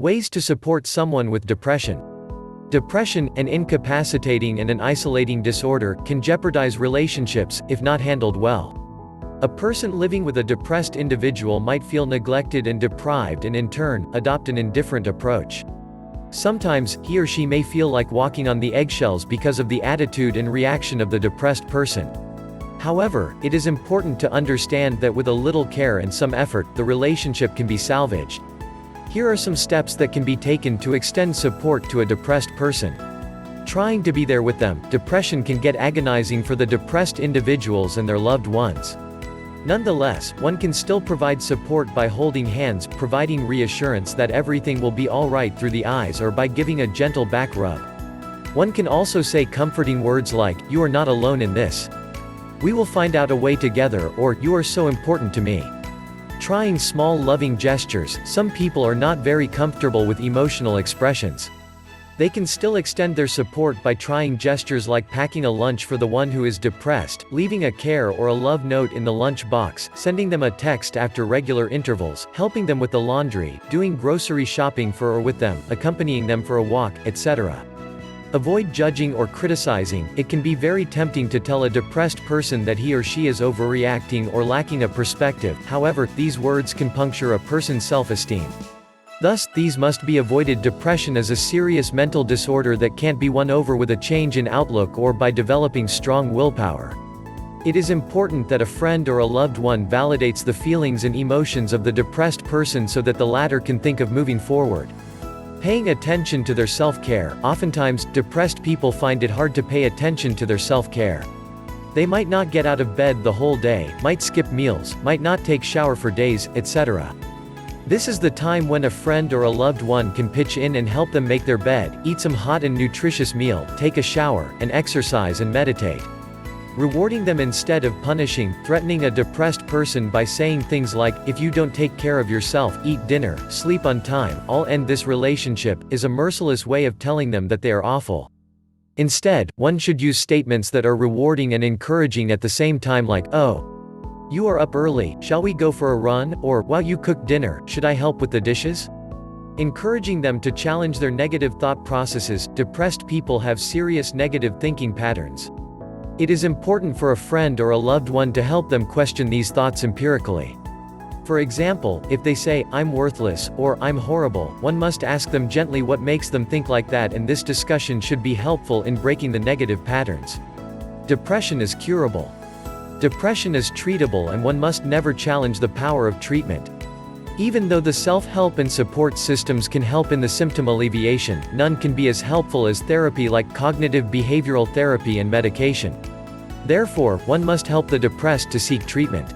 Ways to support someone with depression. Depression, an incapacitating and an isolating disorder, can jeopardize relationships, if not handled well. A person living with a depressed individual might feel neglected and deprived and in turn, adopt an indifferent approach. Sometimes, he or she may feel like walking on the eggshells because of the attitude and reaction of the depressed person. However, it is important to understand that with a little care and some effort, the relationship can be salvaged. Here are some steps that can be taken to extend support to a depressed person. Trying to be there with them. Depression can get agonizing for the depressed individuals and their loved ones. Nonetheless, one can still provide support by holding hands, providing reassurance that everything will be all right through the eyes, or by giving a gentle back rub. One can also say comforting words like, "You are not alone in this. We will find out a way together," or "You are so important to me." Trying small loving gestures. Some people are not very comfortable with emotional expressions. They can still extend their support by trying gestures like packing a lunch for the one who is depressed, leaving a care or a love note in the lunch box, sending them a text after regular intervals, helping them with the laundry, doing grocery shopping for or with them, accompanying them for a walk, etc. Avoid judging or criticizing. It can be very tempting to tell a depressed person that he or she is overreacting or lacking a perspective. However, these words can puncture a person's self-esteem. Thus, these must be avoided. Depression is a serious mental disorder that can't be won over with a change in outlook or by developing strong willpower. It is important that a friend or a loved one validates the feelings and emotions of the depressed person so that the latter can think of moving forward. Paying attention to their self-care. Oftentimes, depressed people find it hard to pay attention to their self-care. They might not get out of bed the whole day, might skip meals, might not take shower for days, etc. This is the time when a friend or a loved one can pitch in and help them make their bed, eat some hot and nutritious meal, take a shower, and exercise and meditate. Rewarding them instead of punishing. Threatening a depressed person by saying things like, "If you don't take care of yourself, eat dinner, sleep on time, I'll end this relationship," is a merciless way of telling them that they are awful. Instead, one should use statements that are rewarding and encouraging at the same time, like, "Oh, you are up early, shall we go for a run?" or "While you cook dinner, should I help with the dishes?" Encouraging them to challenge their negative thought processes. Depressed people have serious negative thinking patterns. It is important for a friend or a loved one to help them question these thoughts empirically. For example, if they say, "I'm worthless," or "I'm horrible," one must ask them gently what makes them think like that, and this discussion should be helpful in breaking the negative patterns. Depression is curable. Depression is treatable, and one must never challenge the power of treatment. Even though the self-help and support systems can help in the symptom alleviation, none can be as helpful as therapy like cognitive behavioral therapy and medication. Therefore, one must help the depressed to seek treatment.